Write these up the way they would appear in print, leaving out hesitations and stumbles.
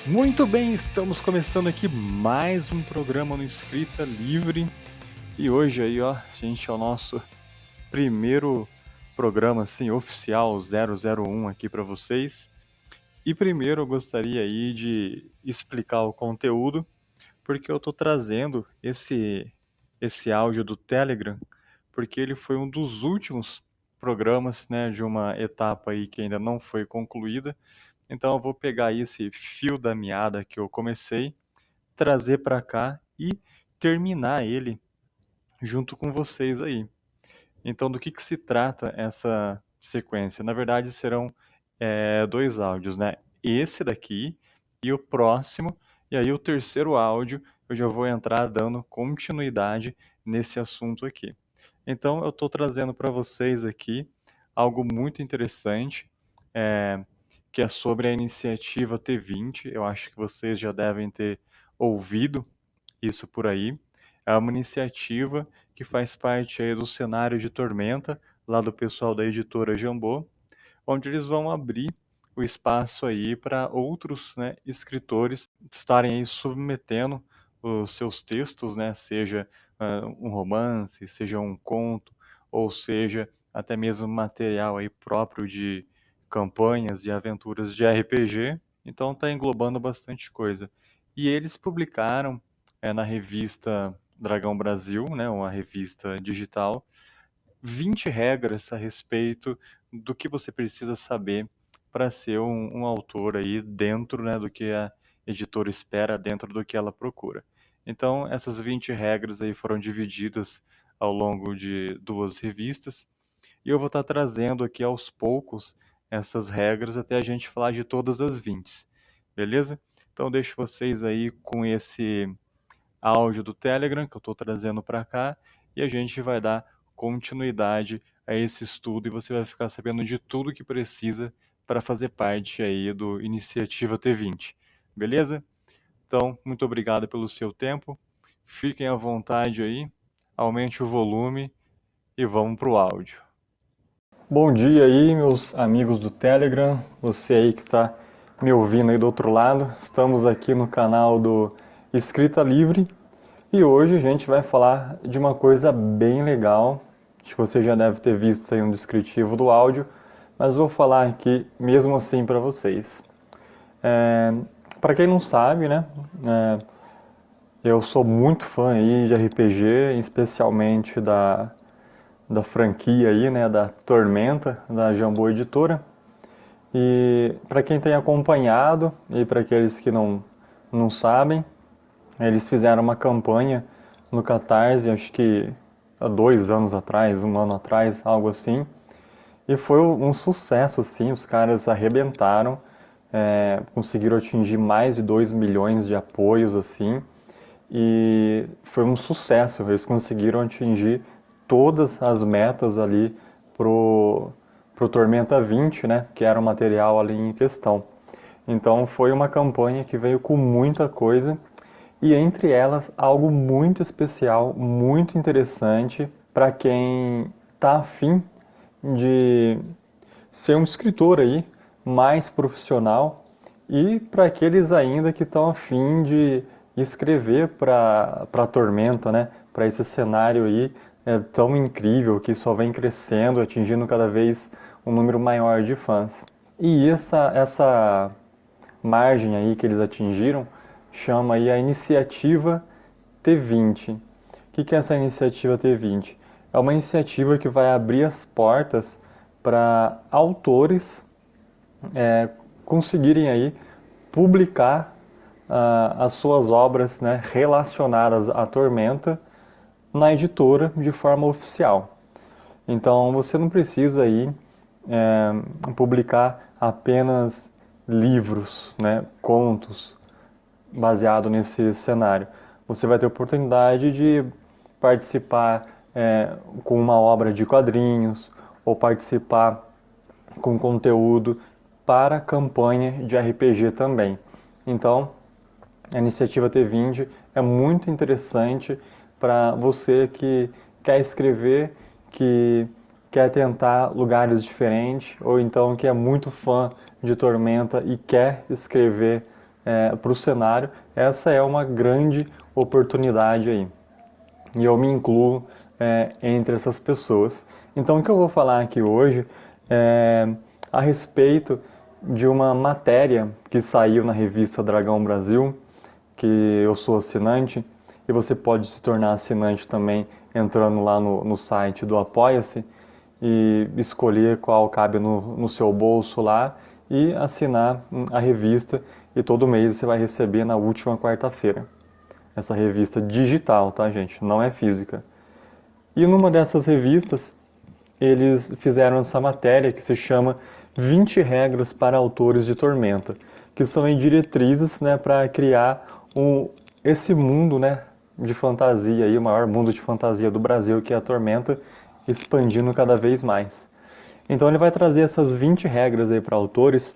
Muito bem, estamos começando aqui mais um programa no Escrita Livre. E hoje aí, ó, a gente é o nosso primeiro programa assim oficial 001 aqui para vocês. E primeiro eu gostaria aí de explicar o conteúdo, porque eu tô trazendo esse áudio do Telegram, porque ele foi um dos últimos programas, né, de uma etapa aí que ainda não foi concluída. Então eu vou pegar aí esse fio da meada que eu comecei, trazer para cá e terminar ele junto com vocês aí. Então, do que se trata essa sequência? Na verdade, serão dois áudios, né? Esse daqui e o próximo, e aí o terceiro áudio eu já vou entrar dando continuidade nesse assunto aqui. Então, eu estou trazendo para vocês aqui algo muito interessante, é, que é sobre a iniciativa T20. Eu acho que vocês já devem ter ouvido isso por aí. É uma iniciativa que faz parte aí do cenário de Tormenta, lá do pessoal da editora Jambô, onde eles vão abrir o espaço aí para outros, né, escritores estarem aí submetendo os seus textos, né, seja um romance, seja um conto, ou seja até mesmo material aí próprio de campanhas, de aventuras de RPG. Então está englobando bastante coisa. E eles publicaram na revista Dragão Brasil, né, uma revista digital, 20 regras a respeito do que você precisa saber para ser um autor aí dentro, né, do que a editora espera, dentro do que ela procura. Então, essas 20 regras aí foram divididas ao longo de duas revistas, e eu vou estar trazendo aqui aos poucos essas regras até a gente falar de todas as 20, beleza? Então, deixo vocês aí com esse áudio do Telegram que eu estou trazendo para cá e a gente vai dar continuidade a esse estudo e você vai ficar sabendo de tudo que precisa para fazer parte aí do Iniciativa T20. Beleza? Então, muito obrigado pelo seu tempo. Fiquem à vontade aí, aumente o volume e vamos para o áudio. Bom dia aí, meus amigos do Telegram, você aí que está me ouvindo aí do outro lado. Estamos aqui no canal do Escrita Livre. E hoje a gente vai falar de uma coisa bem legal. Acho que você já deve ter visto aí um descritivo do áudio, mas vou falar aqui mesmo assim para vocês. Para quem não sabe, né, eu sou muito fã aí de RPG, especialmente da franquia aí, né, da Tormenta, da Jambô Editora. E para quem tem acompanhado e para aqueles que não sabem, eles fizeram uma campanha no Catarse, acho que há 2 anos atrás, um ano atrás, algo assim. E foi um sucesso, assim, os caras arrebentaram, conseguiram atingir mais de 2 milhões de apoios, assim. E foi um sucesso, eles conseguiram atingir todas as metas ali pro Tormenta 20, né, que era o material ali em questão. Então foi uma campanha que veio com muita coisa e entre elas algo muito especial, muito interessante para quem está afim de ser um escritor aí mais profissional e para aqueles ainda que estão afim de escrever para a Tormenta, né? Para esse cenário aí tão incrível que só vem crescendo, atingindo cada vez um número maior de fãs. E essa margem aí que eles atingiram chama aí a iniciativa T20. O que é essa iniciativa T20? É uma iniciativa que vai abrir as portas para autores conseguirem aí publicar as suas obras, né, relacionadas à Tormenta na editora de forma oficial. Então você não precisa aí publicar apenas livros, né, contos, baseado nesse cenário. Você vai ter oportunidade de participar com uma obra de quadrinhos ou participar com conteúdo para campanha de RPG também. Então, a iniciativa T20 é muito interessante para você que quer escrever, que quer tentar lugares diferentes, ou então que é muito fã de Tormenta e quer escrever para o cenário, essa é uma grande oportunidade aí. E eu me incluo entre essas pessoas. Então, o que eu vou falar aqui hoje é a respeito de uma matéria que saiu na revista Dragão Brasil, que eu sou assinante, e você pode se tornar assinante também entrando lá no site do Apoia-se e escolher qual cabe no seu bolso lá e assinar a revista, e todo mês você vai receber na última quarta-feira. Essa revista digital, tá, gente? Não é física. E numa dessas revistas, eles fizeram essa matéria que se chama 20 regras para autores de Tormenta, que são em diretrizes, né, para criar esse mundo, né, de fantasia, aí, o maior mundo de fantasia do Brasil, que é a Tormenta, expandindo cada vez mais. Então ele vai trazer essas 20 regras aí para autores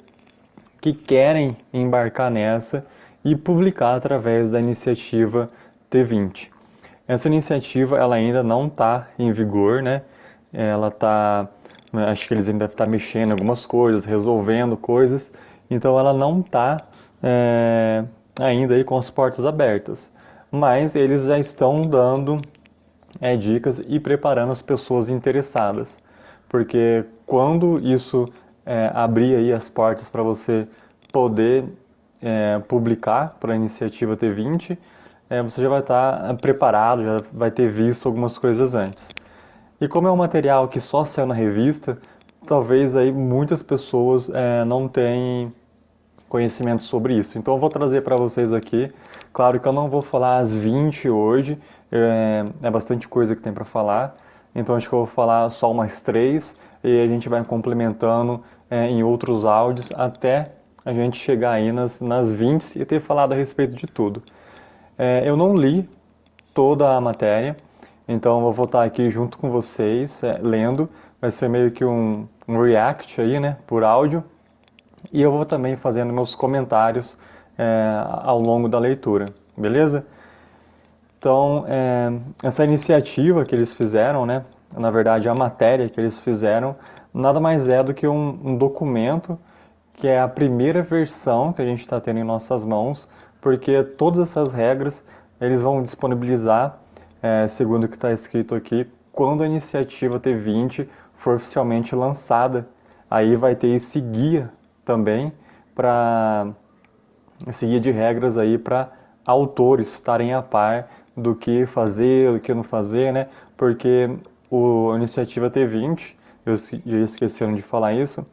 que querem embarcar nessa e publicar através da iniciativa T20. Essa iniciativa ela ainda não está em vigor, né? Ela está, acho que eles ainda devem estar mexendo em algumas coisas, resolvendo coisas, então ela não está ainda aí com as portas abertas. Mas eles já estão dando dicas e preparando as pessoas interessadas, porque quando isso abrir aí as portas para você poder publicar para a iniciativa T20, você já vai estar preparado, já vai ter visto algumas coisas antes. E como é um material que só saiu na revista, talvez aí muitas pessoas não tenham conhecimento sobre isso. Então eu vou trazer para vocês aqui, claro que eu não vou falar as 20 hoje, é bastante coisa que tem para falar, então acho que eu vou falar só umas 3 e a gente vai complementando em outros áudios até a gente chegar aí nas 20 e ter falado a respeito de tudo. Eu não li toda a matéria, então eu vou estar aqui junto com vocês, lendo, vai ser meio que um react aí, né, por áudio, e eu vou também fazendo meus comentários ao longo da leitura, beleza? Então, essa iniciativa que eles fizeram, né, na verdade a matéria que eles fizeram, nada mais é do que um documento que é a primeira versão que a gente está tendo em nossas mãos, porque todas essas regras eles vão disponibilizar, segundo o que está escrito aqui, quando a iniciativa T20 for oficialmente lançada. Aí vai ter esse guia também, esse guia de regras aí para autores estarem a par do que fazer, do que não fazer, né? Porque a iniciativa T20, eu já esqueceram de falar isso,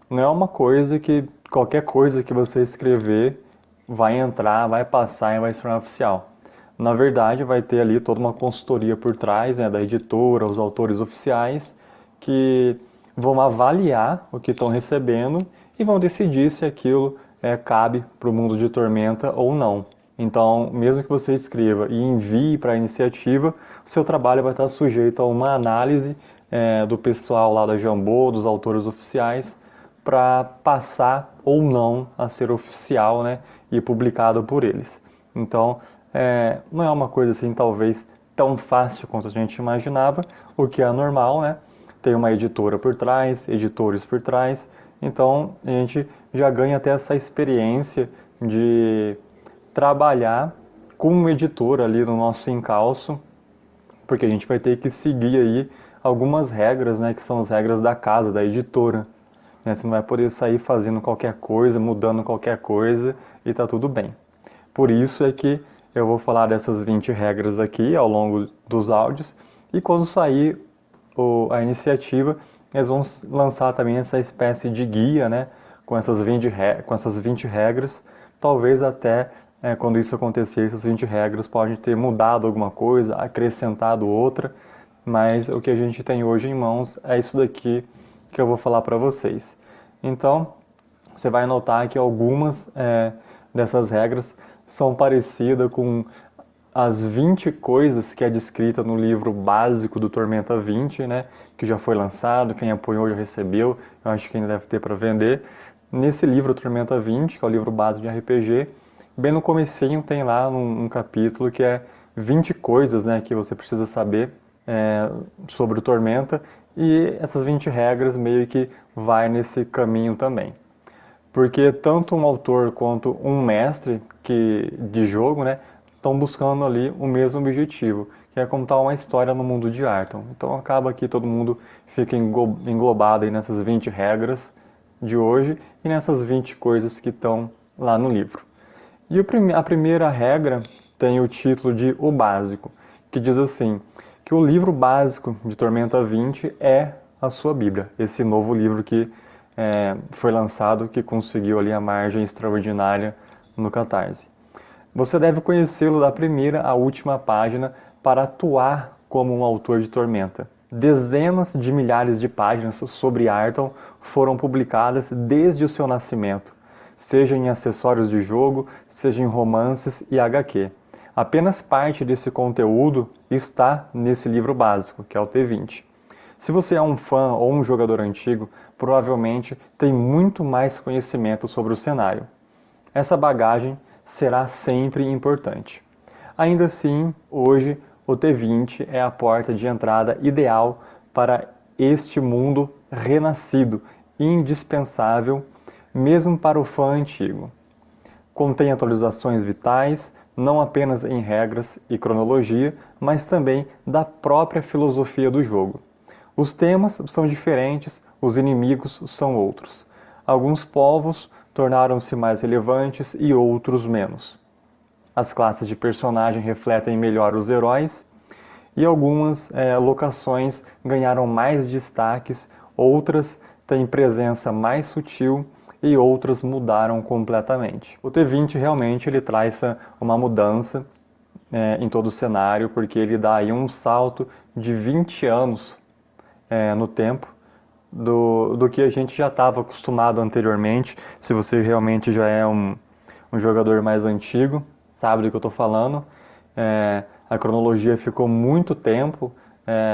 não é uma coisa que qualquer coisa que você escrever vai entrar, vai passar e vai se tornar oficial. Na verdade, vai ter ali toda uma consultoria por trás, né, da editora, os autores oficiais, que vão avaliar o que estão recebendo e vão decidir se aquilo cabe para o mundo de Tormenta ou não. Então, mesmo que você escreva e envie para a iniciativa, o seu trabalho vai estar sujeito a uma análise do pessoal lá da Jambô, dos autores oficiais, para passar ou não a ser oficial, né, e publicado por eles. Então, não é uma coisa assim, talvez, tão fácil quanto a gente imaginava, o que é normal, né? Tem uma editora por trás, editores por trás, então a gente já ganha até essa experiência de trabalhar com uma editora ali no nosso encalço, porque a gente vai ter que seguir aí algumas regras, né, que são as regras da casa, da editora. Você não vai poder sair fazendo qualquer coisa, mudando qualquer coisa e tá tudo bem. Por isso é que eu vou falar dessas 20 regras aqui ao longo dos áudios, e quando sair a iniciativa, eles vão lançar também essa espécie de guia, né, com essas 20 regras. Talvez até quando isso acontecer, essas 20 regras podem ter mudado alguma coisa, acrescentado outra, mas o que a gente tem hoje em mãos é isso daqui que eu vou falar para vocês. Então, você vai notar que algumas dessas regras são parecidas com as 20 coisas que é descrita no livro básico do Tormenta 20, né, que já foi lançado, quem apoiou já recebeu, eu acho que ainda deve ter para vender. Nesse livro Tormenta 20, que é o livro básico de RPG, bem no comecinho tem lá um capítulo que é 20 coisas, né, que você precisa saber sobre o Tormenta, e essas 20 regras meio que vai nesse caminho também. porque tanto um autor quanto um mestre de jogo, né, estão buscando ali o mesmo objetivo, que é contar uma história no mundo de Arton. Então acaba que todo mundo fica englobado aí nessas 20 regras de hoje e nessas 20 coisas que estão lá no livro. E a primeira regra tem o título de O Básico, que diz assim, que o livro básico de Tormenta 20 é a sua Bíblia, esse novo livro que foi lançado, que conseguiu ali a margem extraordinária no Catarse. Você deve conhecê-lo da primeira à última página para atuar como um autor de Tormenta. Dezenas de milhares de páginas sobre Arton foram publicadas desde o seu nascimento, seja em acessórios de jogo, seja em romances e HQ. Apenas parte desse conteúdo está nesse livro básico, que é o T20. Se você é um fã ou um jogador antigo, provavelmente tem muito mais conhecimento sobre o cenário. Essa bagagem será sempre importante. Ainda assim, hoje o T20 é a porta de entrada ideal para este mundo renascido, indispensável mesmo para o fã antigo. Contém atualizações vitais, não apenas em regras e cronologia, mas também da própria filosofia do jogo. Os temas são diferentes, os inimigos são outros. Alguns povos tornaram-se mais relevantes e outros menos. As classes de personagem refletem melhor os heróis e algumas locações ganharam mais destaques, outras têm presença mais sutil e outras mudaram completamente. O T20 realmente ele traz uma mudança em todo o cenário, porque ele dá aí um salto de 20 anos no tempo do que a gente já estava acostumado anteriormente. Se você realmente já é um jogador mais antigo, sabe do que eu estou falando. A cronologia ficou muito tempo,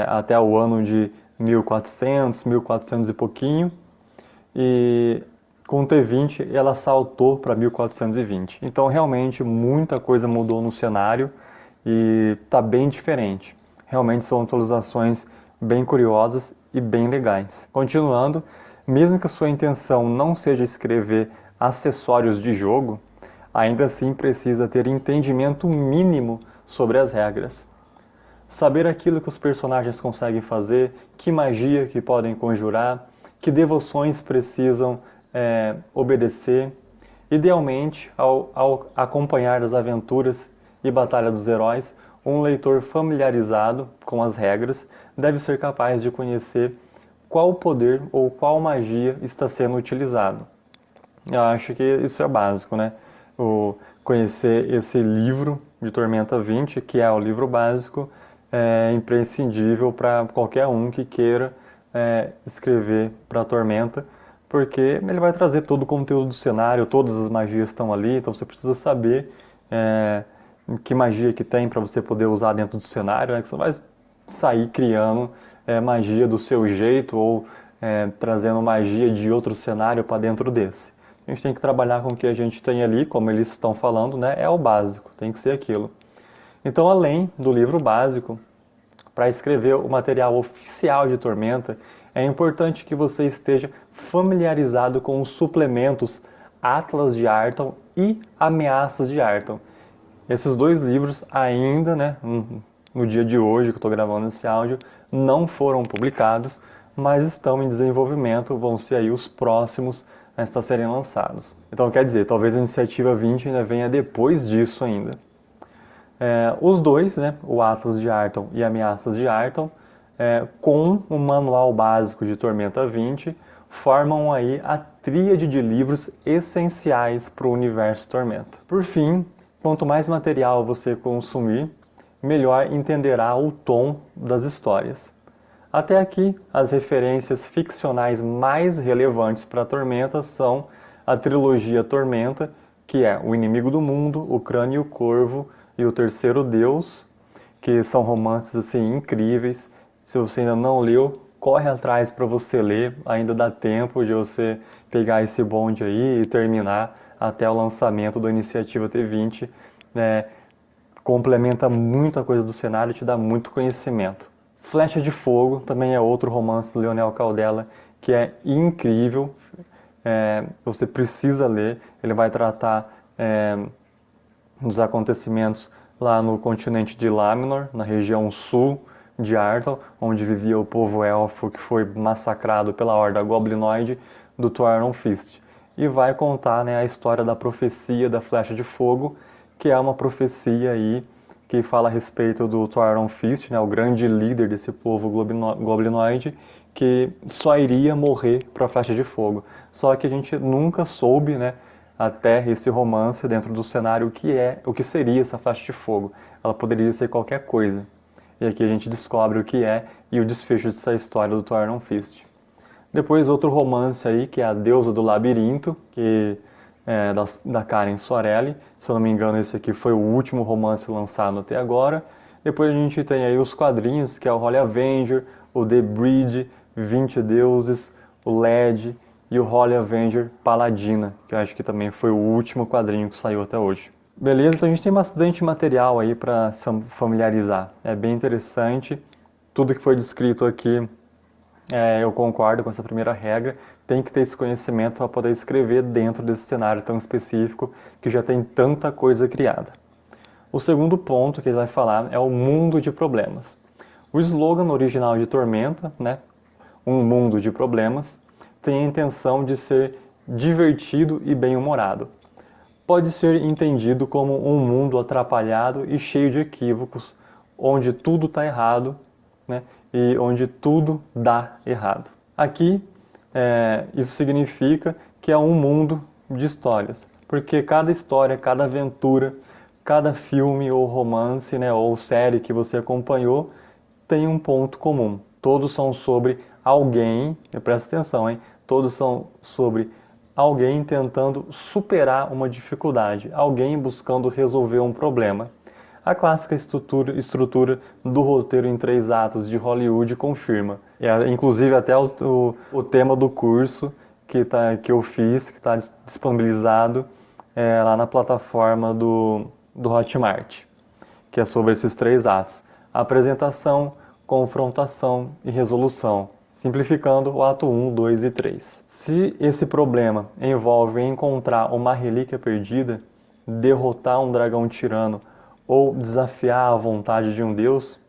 até o ano de 1400, 1400 e pouquinho, e com o T20 ela saltou para 1420. Então realmente muita coisa mudou no cenário e está bem diferente. Realmente são atualizações bem curiosas e bem legais. Continuando, mesmo que a sua intenção não seja escrever acessórios de jogo, ainda assim precisa ter entendimento mínimo sobre as regras. Saber aquilo que os personagens conseguem fazer, que magia que podem conjurar, que devoções precisam obedecer. Idealmente, ao acompanhar as aventuras e batalha dos heróis, um leitor familiarizado com as regras deve ser capaz de conhecer qual poder ou qual magia está sendo utilizado. Eu acho que isso é básico, né? Conhecer esse livro de Tormenta 20, que é o livro básico, é imprescindível para qualquer um que queira escrever para a Tormenta, porque ele vai trazer todo o conteúdo do cenário, todas as magias estão ali, então você precisa saber que magia que tem para você poder usar dentro do cenário, né? Que você vai sair criando magia do seu jeito ou trazendo magia de outro cenário para dentro desse. A gente tem que trabalhar com o que a gente tem ali, como eles estão falando, né? É o básico, tem que ser aquilo. Então, além do livro básico, para escrever o material oficial de Tormenta, é importante que você esteja familiarizado com os suplementos Atlas de Arton e Ameaças de Arton. Esses dois livros ainda, né, no dia de hoje que eu estou gravando esse áudio, não foram publicados, mas estão em desenvolvimento, vão ser aí os próximos a estar serem lançados. Então quer dizer, talvez a Iniciativa 20 ainda venha depois disso ainda. Os dois, né, o Atlas de Arton e Ameaças de Arton, com o manual básico de Tormenta 20, formam aí a tríade de livros essenciais para o universo Tormenta. Por fim, quanto mais material você consumir, melhor entenderá o tom das histórias. Até aqui, as referências ficcionais mais relevantes para a Tormenta são a trilogia Tormenta, que é O Inimigo do Mundo, O Crânio e o Corvo e O Terceiro Deus, que são romances assim incríveis. Se você ainda não leu, corre atrás para você ler, ainda dá tempo de você pegar esse bonde aí e terminar até o lançamento da Iniciativa T20, complementa muita coisa do cenário e te dá muito conhecimento. Flecha de Fogo também é outro romance do Leonel Caldela que é incrível, você precisa ler. Ele vai tratar dos acontecimentos lá no continente de Laminor, na região sul de Arthur, onde vivia o povo elfo que foi massacrado pela horda goblinoide do Thorin Fist. E vai contar, né, a história da profecia da Flecha de Fogo, que é uma profecia aí que fala a respeito do Thorin Fist, né, o grande líder desse povo goblinoide, que só iria morrer para a Flecha de Fogo. Só que a gente nunca soube, né, até esse romance dentro do cenário o que seria essa Flecha de Fogo. Ela poderia ser qualquer coisa. E aqui a gente descobre o que é e o desfecho dessa história do Thorin Fist. Depois outro romance aí, que é a Deusa do Labirinto, que é da Karen Soarelli. Se eu não me engano, esse aqui foi o último romance lançado até agora. Depois a gente tem aí os quadrinhos, que é o Holy Avenger, o The Bridge, 20 Deuses, o LED e o Holy Avenger Paladina, que eu acho que também foi o último quadrinho que saiu até hoje. Beleza, então a gente tem bastante material aí para se familiarizar. É bem interessante. Tudo que foi descrito aqui, eu concordo com essa primeira regra. Tem que ter esse conhecimento para poder escrever dentro desse cenário tão específico que já tem tanta coisa criada. O segundo ponto que ele vai falar é o mundo de problemas. O slogan original de Tormenta, né, um mundo de problemas, tem a intenção de ser divertido e bem-humorado. Pode ser entendido como um mundo atrapalhado e cheio de equívocos, onde tudo está errado, né, e onde tudo dá errado. Aqui, isso significa que é um mundo de histórias, porque cada história, cada aventura, cada filme ou romance, né, ou série que você acompanhou tem um ponto comum. Todos são sobre alguém, presta atenção, hein? Todos são sobre alguém tentando superar uma dificuldade, alguém buscando resolver um problema. A clássica estrutura do roteiro em 3 atos de Hollywood confirma. Inclusive até o tema do curso que eu fiz, que está disponibilizado lá na plataforma do Hotmart, que é sobre esses 3 atos. Apresentação, confrontação e resolução, simplificando o ato 1, 2 e 3. Se esse problema envolve encontrar uma relíquia perdida, derrotar um dragão tirano ou desafiar a vontade de um deus,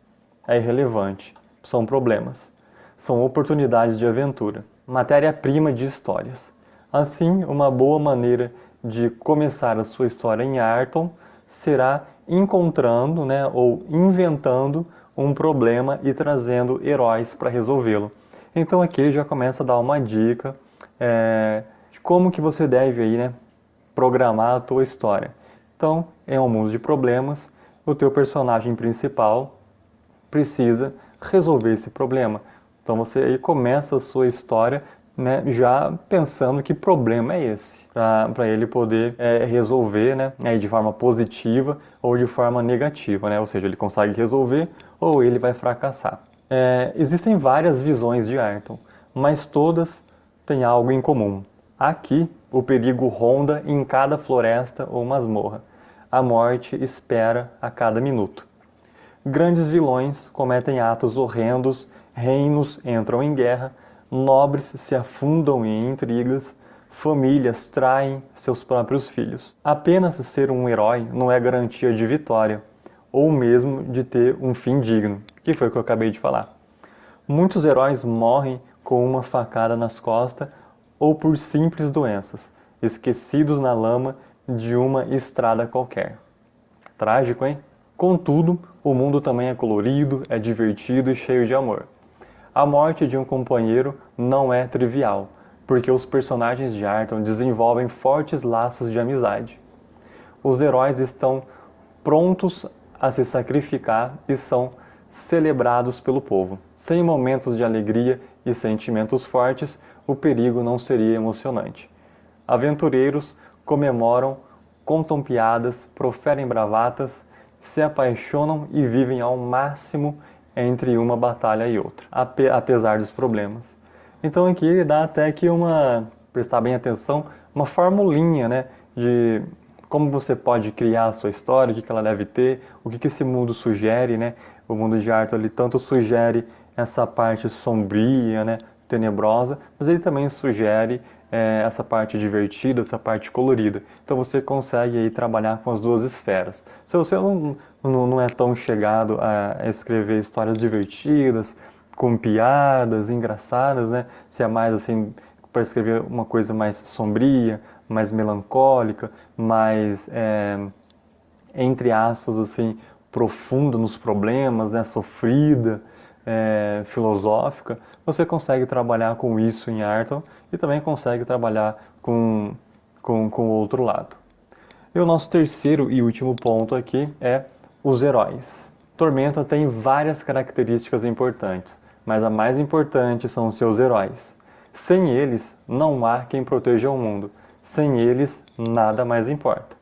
é irrelevante. São problemas. São oportunidades de aventura. Matéria-prima de histórias. Assim, uma boa maneira de começar a sua história em Arton será encontrando, né, ou inventando um problema e trazendo heróis para resolvê-lo. Então aqui ele já começa a dar uma dica de como que você deve aí, né, programar a tua história. Então, em um mundo de problemas, o teu personagem principal precisa resolver esse problema. Então você aí começa a sua história, né, já pensando que problema é esse, para ele poder resolver, né, de forma positiva ou de forma negativa, né, ou seja, ele consegue resolver ou ele vai fracassar. Existem várias visões de Arton, mas todas têm algo em comum. Aqui, o perigo ronda em cada floresta ou masmorra. A morte espera a cada minuto. Grandes vilões cometem atos horrendos, reinos entram em guerra, nobres se afundam em intrigas, famílias traem seus próprios filhos. Apenas ser um herói não é garantia de vitória, ou mesmo de ter um fim digno, que foi o que eu acabei de falar. Muitos heróis morrem com uma facada nas costas ou por simples doenças, esquecidos na lama de uma estrada qualquer. Trágico, hein? Contudo, o mundo também é colorido, é divertido e cheio de amor. A morte de um companheiro não é trivial, porque os personagens de Arton desenvolvem fortes laços de amizade. Os heróis estão prontos a se sacrificar e são celebrados pelo povo. Sem momentos de alegria e sentimentos fortes, o perigo não seria emocionante. Aventureiros comemoram, contam piadas, proferem bravatas, se apaixonam e vivem ao máximo entre uma batalha e outra, apesar dos problemas. Então aqui ele dá até que prestar bem atenção, uma formulinha, né, de como você pode criar a sua história, o que ela deve ter, o que esse mundo sugere, né? O mundo de Arthur ele tanto sugere essa parte sombria, né, tenebrosa, mas ele também sugere essa parte divertida, essa parte colorida. Então você consegue aí trabalhar com as duas esferas. Se você não é tão chegado a escrever histórias divertidas, com piadas engraçadas, né? Se é mais assim para escrever uma coisa mais sombria, mais melancólica, mais entre aspas assim profunda nos problemas, né? Sofrida, filosófica, você consegue trabalhar com isso em Arton e também consegue trabalhar com o outro lado. E o nosso terceiro e último ponto aqui é os heróis. Tormenta tem várias características importantes, mas a mais importante são os seus heróis. Sem eles, não há quem proteja o mundo. Sem eles, nada mais importa.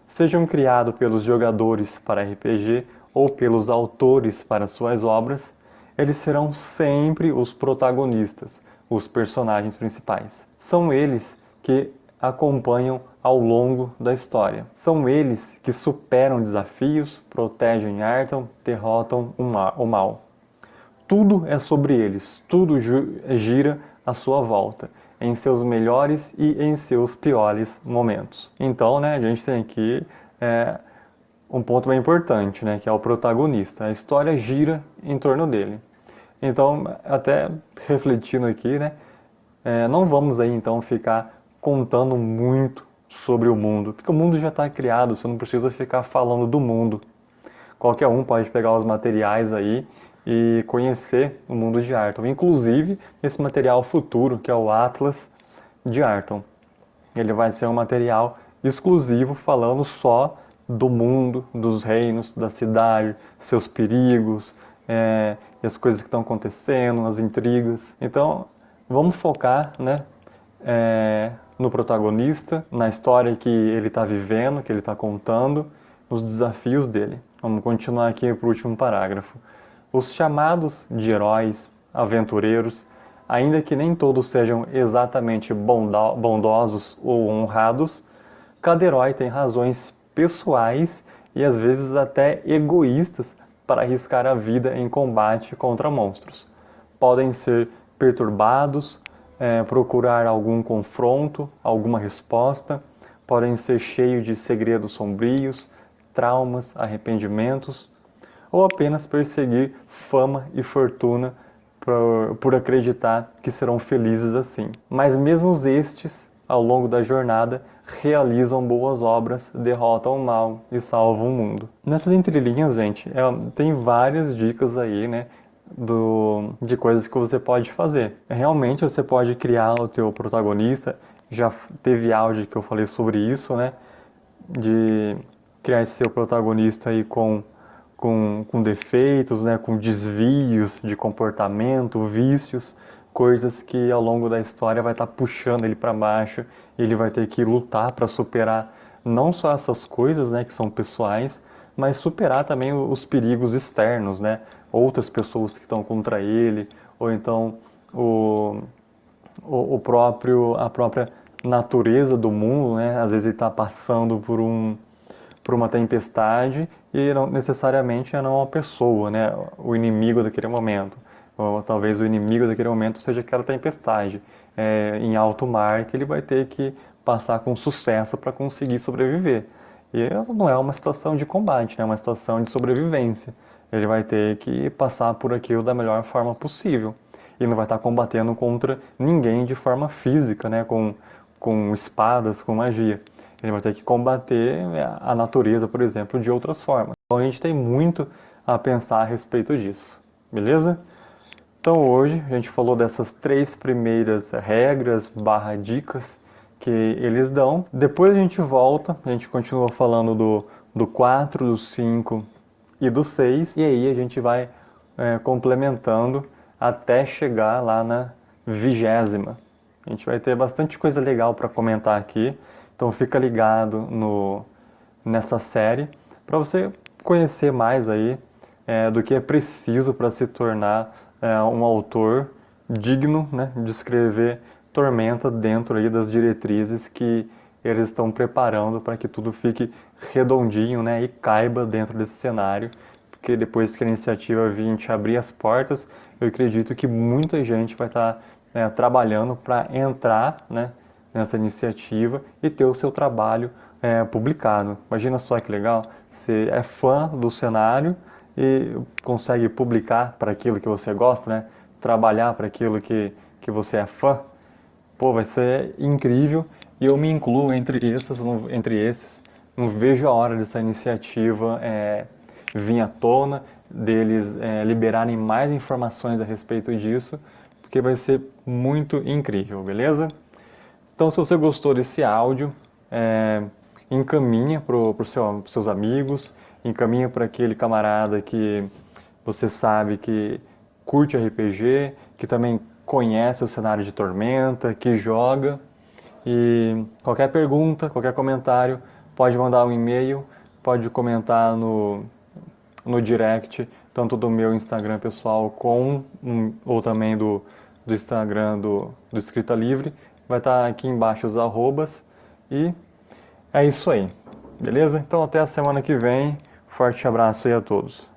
Sejam criados pelos jogadores para RPG ou pelos autores para suas obras, eles serão sempre os protagonistas, os personagens principais. São eles que acompanham ao longo da história. São eles que superam desafios, protegem Arton, derrotam o mal. Tudo é sobre eles, tudo gira à sua volta, em seus melhores e em seus piores momentos. Então, né, a gente tem aqui um ponto bem importante, né, que é o protagonista. A história gira em torno dele. Então, até refletindo aqui, né, não vamos aí então ficar contando muito sobre o mundo, porque o mundo já está criado, você não precisa ficar falando do mundo. Qualquer um pode pegar os materiais aí e conhecer o mundo de Arton, inclusive esse material futuro, que é o Atlas de Arton. Ele vai ser um material exclusivo falando só do mundo, dos reinos, da cidade, seus perigos, e as coisas que estão acontecendo, as intrigas. Então, vamos focar, né, no protagonista, na história que ele está vivendo, que ele está contando, nos desafios dele. Vamos continuar aqui para o último parágrafo. Os chamados de heróis, aventureiros, ainda que nem todos sejam exatamente bondosos ou honrados, cada herói tem razões pessoais e às vezes até egoístas para arriscar a vida em combate contra monstros. Podem ser perturbados, procurar algum confronto, alguma resposta, podem ser cheios de segredos sombrios, traumas, arrependimentos, ou apenas perseguir fama e fortuna por acreditar que serão felizes assim. Mas mesmo estes, ao longo da jornada, realizam boas obras, derrotam o mal e salvam o mundo. Nessas entrelinhas, gente, tem várias dicas aí, né, de coisas que você pode fazer. Realmente você pode criar o teu protagonista, já teve áudio que eu falei sobre isso, né, de criar esse seu protagonista aí com defeitos, né, com desvios de comportamento, vícios, coisas que ao longo da história vai estar puxando ele para baixo, e ele vai ter que lutar para superar não só essas coisas, né, que são pessoais, mas superar também os perigos externos, né, outras pessoas que estão contra ele, ou então a própria natureza do mundo, né, às vezes ele está passando por uma tempestade e não necessariamente não uma pessoa, né, o inimigo daquele momento. Ou talvez o inimigo daquele momento seja aquela tempestade em alto mar que ele vai ter que passar com sucesso para conseguir sobreviver. E não é uma situação de combate, é uma situação de sobrevivência. Ele vai ter que passar por aquilo da melhor forma possível. E não vai estar combatendo contra ninguém de forma física, né, com espadas, com magia. Ele vai ter que combater a natureza, por exemplo, de outras formas. Então a gente tem muito a pensar a respeito disso, beleza? Então hoje a gente falou dessas 3 primeiras regras / dicas que eles dão. Depois a gente volta, a gente continua falando do 4, do 5 e do 6. E aí a gente vai complementando até chegar lá na 20ª. A gente vai ter bastante coisa legal para comentar aqui. Então fica ligado nessa série para você conhecer mais aí do que é preciso para se tornar um autor digno, né, de escrever Tormenta dentro aí das diretrizes que eles estão preparando para que tudo fique redondinho, né, e caiba dentro desse cenário. Porque depois que a iniciativa 20 abrir as portas, eu acredito que muita gente vai estar né, trabalhando para entrar, né, nessa iniciativa e ter o seu trabalho publicado. Imagina só que legal, você é fã do cenário e consegue publicar para aquilo que você gosta, né? Trabalhar para aquilo que você é fã. Pô, vai ser incrível e eu me incluo entre esses. Não vejo a hora dessa iniciativa vir à tona, deles liberarem mais informações a respeito disso, porque vai ser muito incrível, beleza? Então, se você gostou desse áudio, encaminha para os seus amigos, encaminha para aquele camarada que você sabe que curte RPG, que também conhece o cenário de Tormenta, que joga. E qualquer pergunta, qualquer comentário, pode mandar um e-mail, pode comentar no direct, tanto do meu Instagram pessoal ou também do Instagram do Escrita Livre. Vai estar aqui embaixo os arrobas. E é isso aí, beleza? Então até a semana que vem. Forte abraço aí a todos.